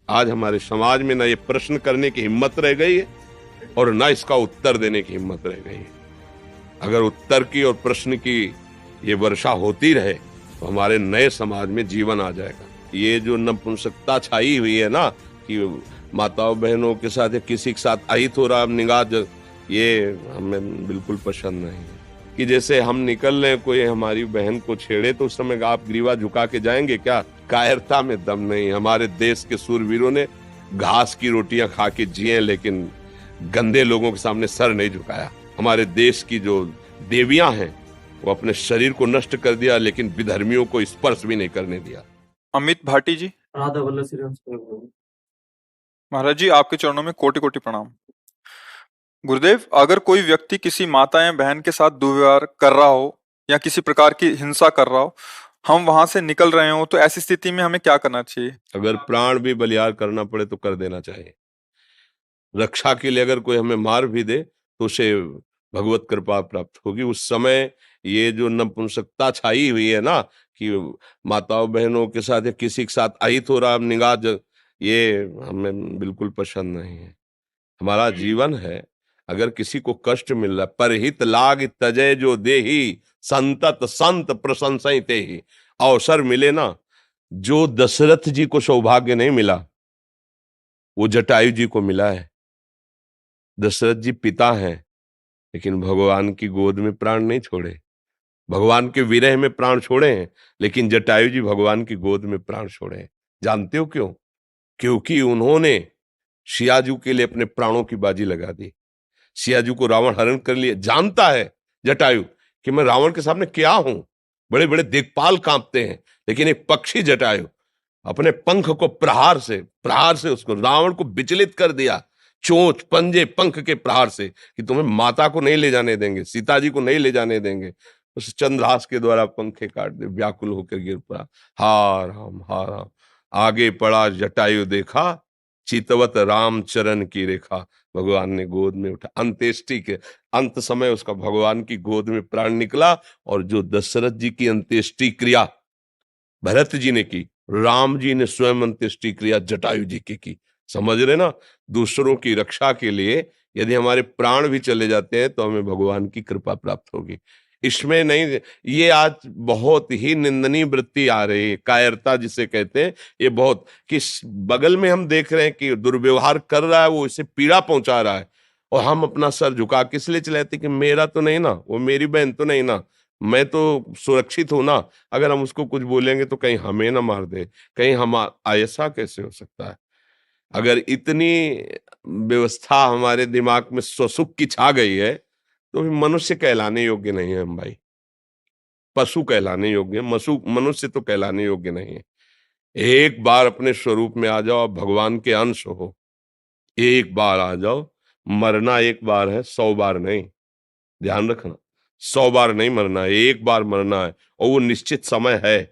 आज हमारे समाज में ना ये प्रश्न करने की हिम्मत रह गई है और ना इसका उत्तर देने की हिम्मत रह गई है। अगर उत्तर की और प्रश्न की ये वर्षा होती रहे तो हमारे नए समाज में जीवन आ जाएगा। ये जो नपुंसकता छाई हुई है ना कि माताओं बहनों के साथ या किसी के साथ अहित हो रहा निगाह, ये हमें बिल्कुल पसंद नहीं है। कि जैसे हम निकल रहे कोई हमारी बहन को छेड़े तो उस समय आप ग्रीवा झुका के जाएंगे क्या? कायरता में दम नहीं। हमारे देश के सूरवीरों ने घास की रोटियां खा के जिए लेकिन गंदे लोगों के सामने सर नहीं झुकाया। हमारे देश की जो देवियां हैं वो अपने शरीर को नष्ट कर दिया लेकिन विधर्मियों को स्पर्श भी नहीं करने दिया। अमित भाटी जी, राधा वल्लभ श्री राम प्रभु। महाराज जी आपके चरणों में कोटि कोटि प्रणाम। गुरुदेव, अगर कोई व्यक्ति किसी माता या बहन के साथ दुर्व्यवहार कर रहा हो या किसी प्रकार की हिंसा कर रहा हो, हम वहां से निकल रहे हो, तो ऐसी स्थिति में हमें क्या करना चाहिए? अगर प्राण भी बलियार करना पड़े तो कर देना चाहिए। रक्षा के लिए अगर कोई हमें मार भी दे तो उसे भगवत कृपा प्राप्त होगी। उस समय ये जो नपुंसकता छाई हुई है ना कि माताओं बहनों के साथ या किसी के साथ अहित हो रहा निगाह, ये हमें बिल्कुल पसंद नहीं है। हमारा जीवन है, अगर किसी को कष्ट मिल रहा है, परहित लाग तजय जो देही संतत संत प्रशंसई तेहि। अवसर मिले ना, जो दशरथ जी को सौभाग्य नहीं मिला वो जटायु जी को मिला है। दशरथ जी पिता हैं लेकिन भगवान की गोद में प्राण नहीं छोड़े, भगवान के विरह में प्राण छोड़े हैं, लेकिन जटायु जी भगवान की गोद में प्राण छोड़े हैं। जानते हो क्यों? क्योंकि उन्होंने सियाजू के लिए अपने प्राणों की बाजी लगा दी। सियाजू को रावण हरण कर लिए। जानता है जटायु कि मैं रावण के सामने क्या हूं, बड़े बड़े दिक्पाल कांपते हैं, लेकिन एक पक्षी जटायु अपने पंख को प्रहार से उसको रावण को विचलित कर दिया। चोंच पंजे पंख के प्रहार से कि तुम्हें माता को नहीं ले जाने देंगे, सीता जी को नहीं ले जाने देंगे। उस चंद्रहास के द्वारा पंखे काट दे, व्याकुल होकर गिर पड़ा। हा राम। आगे पड़ा जटायु देखा, चितवत राम चरण की रेखा। भगवान ने गोद में उठा। अंत्येष्टि के अंत समय उसका भगवान की गोद में प्राण निकला। और जो दशरथ जी की अंत्येष्टि क्रिया भरत जी ने की, राम जी ने स्वयं अंत्येष्टि क्रिया जटायु जी की। समझ रहे ना? दूसरों की रक्षा के लिए यदि हमारे प्राण भी चले जाते हैं तो हमें भगवान की कृपा प्राप्त होगी। इसमें नहीं, ये आज बहुत ही निंदनीय वृत्ति आ रही है, कायरता जिसे कहते हैं। ये बहुत किस बगल में हम देख रहे हैं कि दुर्व्यवहार कर रहा है, वो इसे पीड़ा पहुंचा रहा है, और हम अपना सर झुका किस लिए चलाते कि मेरा तो नहीं ना, वो मेरी बहन तो नहीं ना, मैं तो सुरक्षित हूं ना। अगर हम उसको कुछ बोलेंगे तो कहीं हमें ना मार दे, कहीं हम ऐसा कैसे हो सकता है? अगर इतनी व्यवस्था हमारे दिमाग में स्वसुख की छा गई है तो फिर मनुष्य कहलाने योग्य नहीं है हम भाई। पशु कहलाने योग्य, मनुष्य तो कहलाने योग्य नहीं है। एक बार अपने स्वरूप में आ जाओ, आप भगवान के अंश हो। एक बार आ जाओ। मरना एक बार है, 100 बार नहीं। ध्यान रखना, 100 बार नहीं मरना है, एक बार मरना है। और वो निश्चित समय है,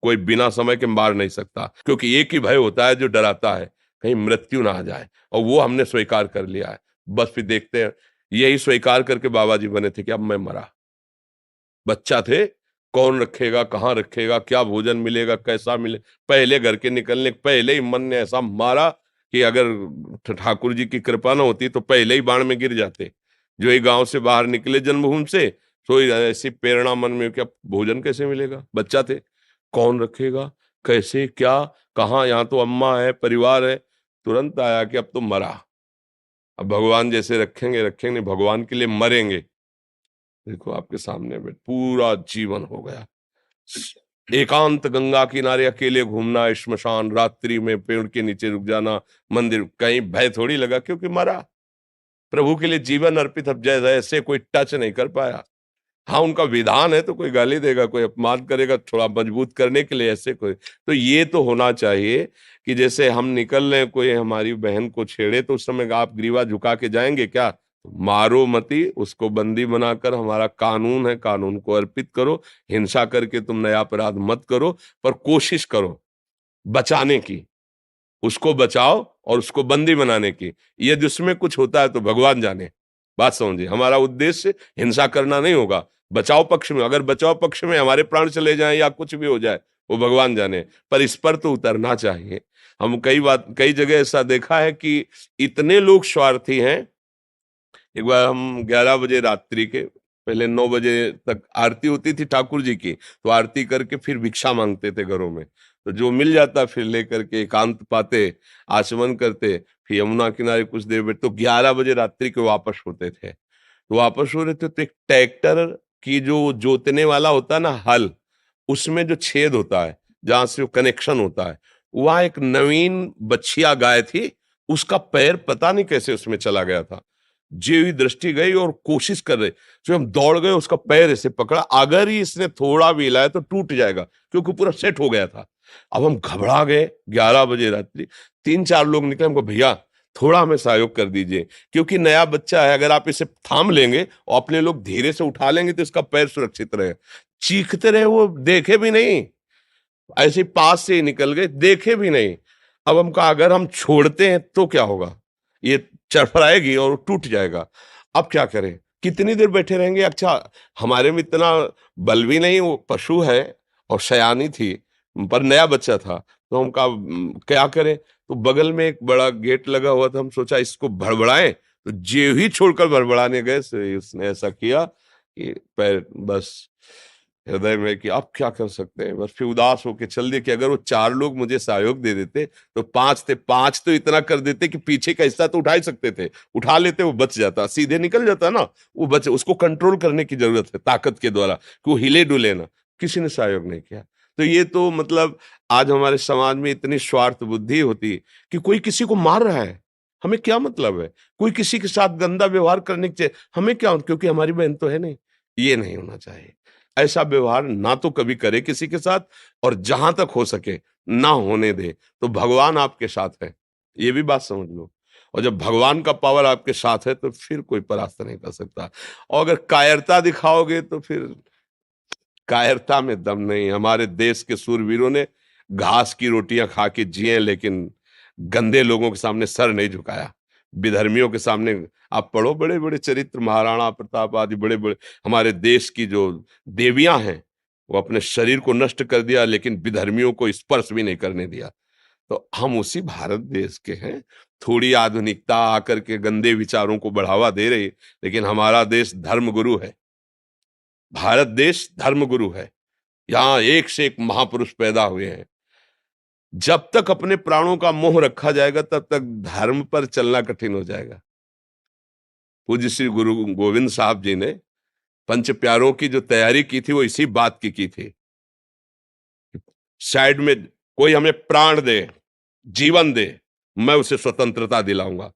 कोई बिना समय के मार नहीं सकता। क्योंकि एक ही भय होता है जो डराता है, कहीं मृत्यु ना आ जाए, और वो हमने स्वीकार कर लिया है। बस फिर देखते हैं। यही स्वीकार करके बाबा जी बने थे कि अब मैं मरा। बच्चा थे, कौन रखेगा, कहाँ रखेगा, क्या भोजन मिलेगा, कैसा मिले, पहले घर के निकलने पहले ही मन ने ऐसा मारा कि अगर ठाकुर जी की कृपा न होती तो पहले ही बाण में गिर जाते। जो ही गांव से बाहर निकले जन्मभूमि से, तो ऐसी प्रेरणा मन में क्या भोजन कैसे मिलेगा। बच्चा थे, कौन रखेगा, कैसे, क्या, कहाँ, यहाँ तो अम्मा है, परिवार है। तुरंत आया कि अब तो मरा, अब भगवान जैसे रखेंगे रखेंगे, भगवान के लिए मरेंगे। देखो आपके सामने में पूरा जीवन हो गया। एकांत गंगा किनारे अकेले घूमना, श्मशान, रात्रि में पेड़ के नीचे रुक जाना, मंदिर, कहीं भय थोड़ी लगा क्योंकि मरा। प्रभु के लिए जीवन अर्पित, अब जैसे ऐसे कोई टच नहीं कर पाया। हाँ, उनका विधान है तो कोई गाली देगा, कोई अपमान करेगा, थोड़ा मजबूत करने के लिए ऐसे कोई। तो ये तो होना चाहिए कि जैसे हम निकल रहे कोई हमारी बहन को छेड़े तो उस समय आप ग्रीवा झुका के जाएंगे क्या? मारो मती, उसको बंदी बनाकर, हमारा कानून है, कानून को अर्पित करो। हिंसा करके तुम नया अपराध मत करो, पर कोशिश करो बचाने की। उसको बचाओ और उसको बंदी बनाने की। यदि उसमें कुछ होता है तो भगवान जाने। बात समझिए, हमारा उद्देश्य हिंसा करना नहीं होगा। बचाव पक्ष में, अगर बचाव पक्ष में हमारे प्राण चले जाएं या कुछ भी हो जाए, वो भगवान जाने, पर इस पर तो उतरना चाहिए। हम कई जगह ऐसा देखा है कि इतने लोग स्वार्थी हैं। एक बार हम 11 बजे रात्रि के पहले 9 बजे तक आरती होती थी ठाकुर जी की, तो आरती करके फिर भिक्षा मांगते थे घरों में। तो जो मिल जाता फिर लेकर के एकांत पाते, आचमन करते, फिर यमुना किनारे कुछ देर बैठ, तो 11 बजे रात्रि के वापस होते थे। तो वापस हो रहे थे तो एक ट्रैक्टर की जो जोतने वाला होता है ना हल, उसमें जो छेद होता है जहां से वो कनेक्शन होता है, वहां एक नवीन बछिया गाय थी, उसका पैर पता नहीं कैसे उसमें चला गया था। जी हुई दृष्टि गई और कोशिश कर रहे, जो हम दौड़ गए, उसका पैर ऐसे पकड़ा, अगर ही इसने थोड़ा भी हिलाया तो टूट जाएगा, क्योंकि पूरा सेट हो गया था। अब हम घबरा गए, 11 बजे रात्रि, 3-4 लोग निकले, हमको भैया थोड़ा हमें सहयोग कर दीजिए, क्योंकि नया बच्चा है, अगर आप इसे थाम लेंगे और अपने लोग धीरे से उठा लेंगे तो इसका पैर सुरक्षित रहे। चीखते रहे, वो देखे भी नहीं, ऐसे ही पास से ही निकल गए, देखे भी नहीं। अब हम कहा अगर हम छोड़ते हैं तो क्या होगा, ये चरफराएगी और टूट जाएगा। अब क्या करें, कितनी देर बैठे रहेंगे। अच्छा, हमारे में इतना बल भी नहीं, वो पशु है और सयानी थी, पर नया बच्चा था, तो हम कहा क्या करें। तो बगल में एक बड़ा गेट लगा हुआ था, हम सोचा इसको भड़बड़ाएं, तो जे ही छोड़कर भड़बड़ाने गए से उसने ऐसा किया कि पैर बस हृदय में कि अब क्या कर सकते हैं, बस फिर उदास होके चल दिए कि अगर वो 4 लोग मुझे सहयोग दे देते तो 5 थे, 5 तो इतना कर देते कि पीछे का हिस्सा तो उठा ही सकते थे, उठा लेते, वो बच जाता, सीधे निकल जाता ना, वो बच, उसको कंट्रोल करने की जरूरत है ताकत के द्वारा कि वो हिले डुले ना। किसी ने सहयोग नहीं किया। तो ये तो मतलब आज हमारे समाज में इतनी स्वार्थ बुद्धि होती कि कोई किसी को मार रहा है, हमें क्या मतलब है, कोई किसी के साथ गंदा व्यवहार करने के, हमें क्या, क्योंकि हमारी बहन तो है नहीं। ये नहीं होना चाहिए, ऐसा व्यवहार ना तो कभी करे किसी के साथ, और जहां तक हो सके ना होने दे। तो भगवान आपके साथ है, ये भी बात समझ लो। और जब भगवान का पावर आपके साथ है तो फिर कोई परास्त नहीं कर सकता। और अगर कायरता दिखाओगे तो फिर कायरता में दम नहीं। हमारे देश के सूरवीरों ने घास की रोटियां खा के जिए, लेकिन गंदे लोगों के सामने सर नहीं झुकाया। विधर्मियों के सामने आप पढ़ो, बड़े बड़े चरित्र, महाराणा प्रताप आदि बड़े बड़े हमारे देश की जो देवियां हैं, वो अपने शरीर को नष्ट कर दिया, लेकिन विधर्मियों को स्पर्श भी नहीं करने दिया। तो हम उसी भारत देश के हैं। थोड़ी आधुनिकता आकर के गंदे विचारों को बढ़ावा दे रही, लेकिन हमारा देश धर्मगुरु है। भारत देश धर्मगुरु है। यहाँ एक से एक महापुरुष पैदा हुए हैं। जब तक अपने प्राणों का मोह रखा जाएगा तब तक धर्म पर चलना कठिन हो जाएगा। पूज्य श्री गुरु गोविंद साहब जी ने पंच प्यारों की जो तैयारी की थी वो इसी बात की थी। साइड में कोई हमें प्राण दे, जीवन दे, मैं उसे स्वतंत्रता दिलाऊंगा।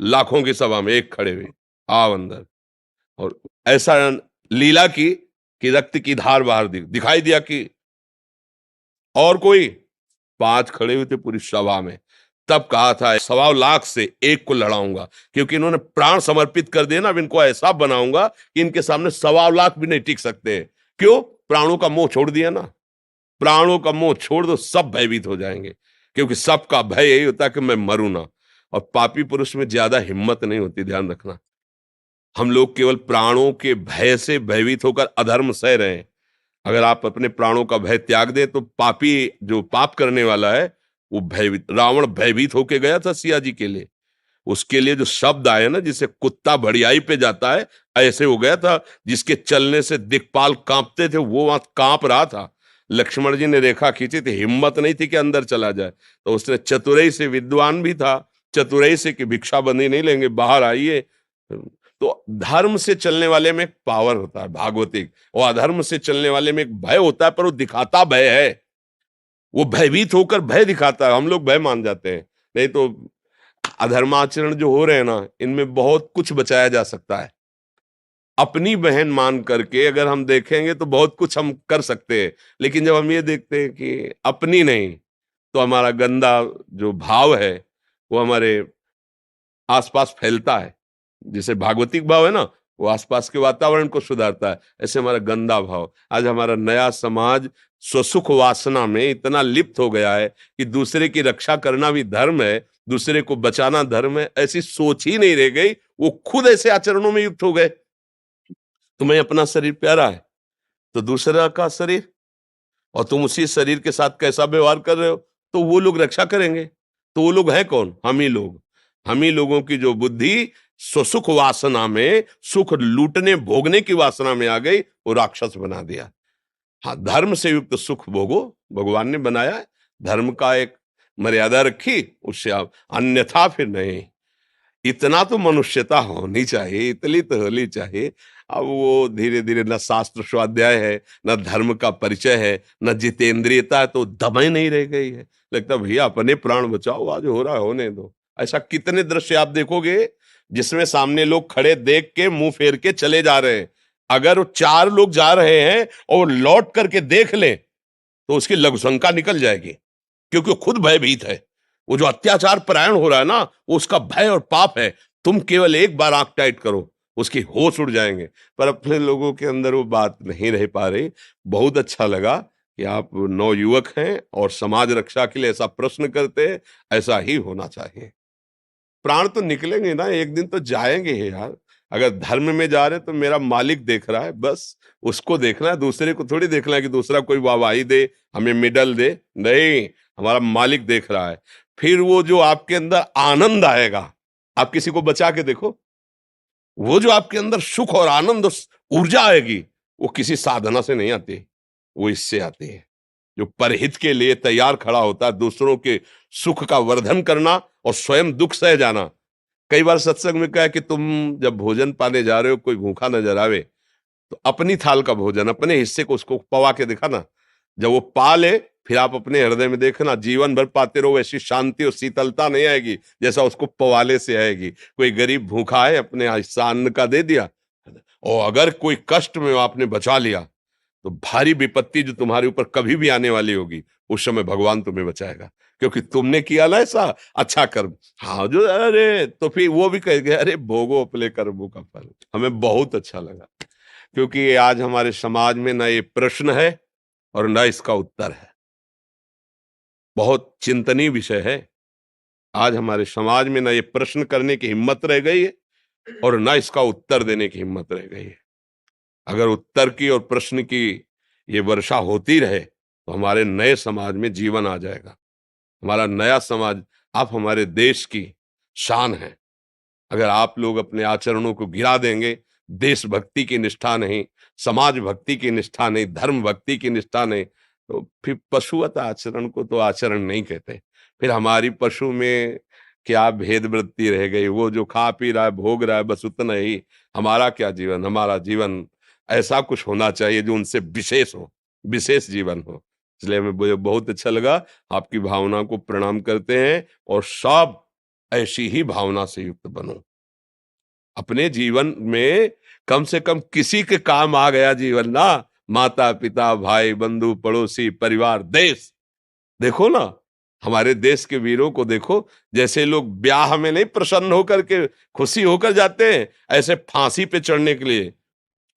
लाखों की सभा में एक खड़े हुए, आओ अंदर। और ऐसा लीला की कि रक्त की धार बाहर दिखाई दिया कि और कोई, 5 खड़े हुए थे पूरी सभा में। तब कहा था 1.25 लाख से एक को लड़ाऊंगा, क्योंकि इन्होंने प्राण समर्पित कर दिए ना, अब इनको ऐसा बनाऊंगा कि इनके सामने 1.25 लाख भी नहीं टिक सकते। क्यों? प्राणों का मोह छोड़ दिया ना। प्राणों का मोह छोड़ दो, सब भयभीत हो जाएंगे, क्योंकि सबका भय यही होता है कि मैं मरूं ना। और पापी पुरुष में ज्यादा हिम्मत नहीं होती, ध्यान रखना। हम लोग केवल प्राणों के भय से भयभीत होकर अधर्म सह रहे हैं। अगर आप अपने प्राणों का भय त्याग दें तो पापी जो पाप करने वाला है वो भयभीत, रावण भयभीत होके गया था सिया जी के लिए। उसके लिए जो शब्द आए ना, जिसे कुत्ता बढ़ियाई पे जाता है, ऐसे हो गया था। जिसके चलने से दिक्पाल कांपते थे वो वहां कांप रहा था। लक्ष्मण जी ने रेखा खींची थी, हिम्मत नहीं थी कि अंदर चला जाए, तो उसने चतुराई से, विद्वान भी था, चतुराई से कि भिक्षा बंदी नहीं लेंगे, बाहर आइए। तो धर्म से चलने वाले में एक पावर होता है भागवतिक, और अधर्म से चलने वाले में एक भय होता है, पर वो दिखाता भय है। वो भयभीत होकर भय दिखाता है, हम लोग भय मान जाते हैं। नहीं तो अधर्माचरण जो हो रहे हैं ना, इनमें बहुत कुछ बचाया जा सकता है। अपनी बहन मान करके अगर हम देखेंगे तो बहुत कुछ हम कर सकते हैं, लेकिन जब हम ये देखते हैं कि अपनी नहीं, तो हमारा गंदा जो भाव है वो हमारे आसपास फैलता है। जैसे भागवतिक भाव है ना, वो आसपास के वातावरण को सुधारता है, ऐसे हमारा गंदा भाव। आज हमारा नया समाज स्वसुख वासना में इतना लिप्त हो गया है कि दूसरे की रक्षा करना भी धर्म है, दूसरे को बचाना धर्म है, ऐसी सोच ही नहीं रह गई। वो खुद ऐसे आचरणों में युक्त हो गए। तुम्हें अपना शरीर प्यारा है तो दूसरा का शरीर, और तुम उसी शरीर के साथ कैसा व्यवहार कर रहे हो तो वो लोग रक्षा करेंगे। तो वो लोग हैं कौन? हम ही लोग। हम ही लोगों की जो बुद्धि सुख वासना में, सुख लूटने भोगने की वासना में आ गई, वो राक्षस बना दिया। हाँ, धर्म से युक्त सुख भोगो, भगवान ने बनाया है। धर्म का एक मर्यादा रखी, उससे आप, अन्यथा फिर नहीं। इतना तो मनुष्यता होनी चाहिए, इतनी तो होनी चाहिए। अब वो धीरे धीरे न शास्त्र स्वाध्याय है, न धर्म का परिचय है, न जितेंद्रियता है, तो दम ही नहीं रह गई है। लगता है भैया अपने प्राण बचाओ, आज हो रहा है होने दो। ऐसा कितने दृश्य आप देखोगे जिसमें सामने लोग खड़े देख के मुंह फेर के चले जा रहे हैं। अगर वो 4 लोग जा रहे हैं और लौट करके देख लें तो उसकी लघुशंका निकल जाएगी, क्योंकि वो खुद भयभीत है। वो जो अत्याचार परायण हो रहा है ना, वो उसका भय और पाप है। तुम केवल एक बार आंख टाइट करो, उसकी होश उड़ जाएंगे। पर अपने लोगों के अंदर वो बात नहीं रह पा रही। बहुत अच्छा लगा कि आप नवयुवक हैं और समाज रक्षा के लिए ऐसा प्रश्न करते हैं। ऐसा ही होना चाहिए। प्राण तो निकलेंगे ना, एक दिन तो जाएंगे ही यार। अगर धर्म में जा रहे हैं तो मेरा मालिक देख रहा है, बस उसको देखना है, दूसरे को थोड़ी देखना है कि दूसरा कोई वाहवाही दे, हमें मेडल दे। नहीं, हमारा मालिक देख रहा है। फिर वो जो आपके अंदर आनंद आएगा, आप किसी को बचा के देखो, वो जो आपके अंदर सुख और आनंद ऊर्जा आएगी, वो किसी साधना से नहीं आती, वो इससे आती है। जो परहित के लिए तैयार खड़ा होता है, दूसरों के सुख का वर्धन करना और स्वयं दुख सह जाना। कई बार सत्संग में कहा कि तुम जब भोजन पाने जा रहे हो, कोई भूखा नजर आवे तो अपनी थाल का भोजन, अपने हिस्से को उसको पवा के दिखाना। जब वो पा ले, फिर आप अपने हृदय में देखना, जीवन भर पाते रहो, ऐसी शांति और शीतलता नहीं आएगी जैसा उसको पवाले से आएगी। कोई गरीब भूखा है, अपने हिस्सा अन्न का दे दिया, और अगर कोई कष्ट में आपने बचा लिया, तो भारी विपत्ति जो तुम्हारे ऊपर कभी भी आने वाली होगी, उस समय भगवान तुम्हें बचाएगा, क्योंकि तुमने किया ना ऐसा अच्छा कर्म। हाँ, जो अरे तो फिर वो भी कहेंगे अरे भोगो अपने कर्मों का फल। हमें बहुत अच्छा लगा, क्योंकि आज हमारे समाज में न ये प्रश्न है और न इसका उत्तर है। बहुत चिंतनीय विषय है। आज हमारे समाज में न ये प्रश्न करने की हिम्मत रह गई है और न इसका उत्तर देने की हिम्मत रह गई है। अगर उत्तर की और प्रश्न की ये वर्षा होती रहे तो हमारे नए समाज में जीवन आ जाएगा। हमारा नया समाज, आप हमारे देश की शान है। अगर आप लोग अपने आचरणों को गिरा देंगे, देशभक्ति की निष्ठा नहीं, समाज भक्ति की निष्ठा नहीं, धर्म भक्ति की निष्ठा नहीं, तो फिर पशुवत आचरण को तो आचरण नहीं कहते। फिर हमारी पशु में क्या भेद वृत्ति रह गई? वो जो खा पी रहा है, भोग रहा है, बस उतना ही। हमारा क्या जीवन? हमारा जीवन ऐसा कुछ होना चाहिए जो उनसे विशेष हो, विशेष जीवन हो। इसलिए हमें मुझे बहुत अच्छा लगा। आपकी भावना को प्रणाम करते हैं और सब ऐसी ही भावना से युक्त बनो। अपने जीवन में कम से कम किसी के काम आ गया जीवन ना, माता पिता भाई बंधु पड़ोसी परिवार देश। देखो ना, हमारे देश के वीरों को देखो, जैसे लोग ब्याह में नहीं प्रसन्न होकर के खुशी होकर जाते हैं, ऐसे फांसी पे चढ़ने के लिए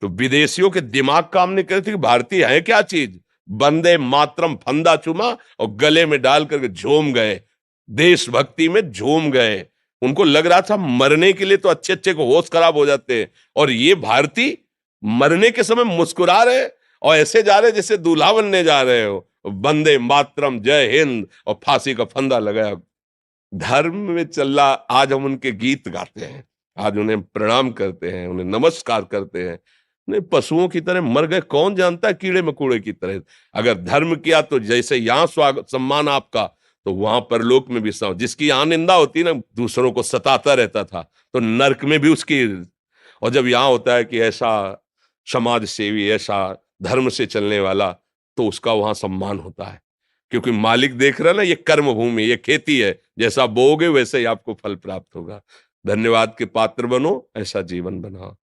तो विदेशियों के दिमाग काम नहीं करते कि भारतीय है क्या चीज। वंदे मातरम फंदा चुमा और गले में डाल करके झूम गए, देशभक्ति में झूम गए। उनको लग रहा था मरने के लिए तो अच्छे अच्छे को होश खराब हो जाते हैं, और ये भारतीय मरने के समय मुस्कुरा रहे और ऐसे जा रहे जैसे दूल्हा बनने जा रहे हो। वंदे मातरम, जय हिंद, और फांसी का फंदा लगाया। धर्म में चल रहा, आज हम उनके गीत गाते हैं, आज उन्हें प्रणाम करते हैं, उन्हें नमस्कार करते हैं। नहीं, पशुओं की तरह मर गए, कौन जानता है, कीड़े मकोड़े की तरह। अगर धर्म किया तो जैसे यहाँ स्वागत सम्मान आपका, तो वहां परलोक में भी जिसकी यहाँ निंदा होती ना, दूसरों को सताता रहता था, तो नरक में भी उसकी। और जब यहाँ होता है कि ऐसा समाज सेवी, ऐसा धर्म से चलने वाला, तो उसका वहां सम्मान होता है, क्योंकि मालिक देख रहा है ना, ये कर्म भूमि, ये खेती है, जैसा बोओगे वैसे ही आपको फल प्राप्त होगा। धन्यवाद के पात्र बनो, ऐसा जीवन बनाओ।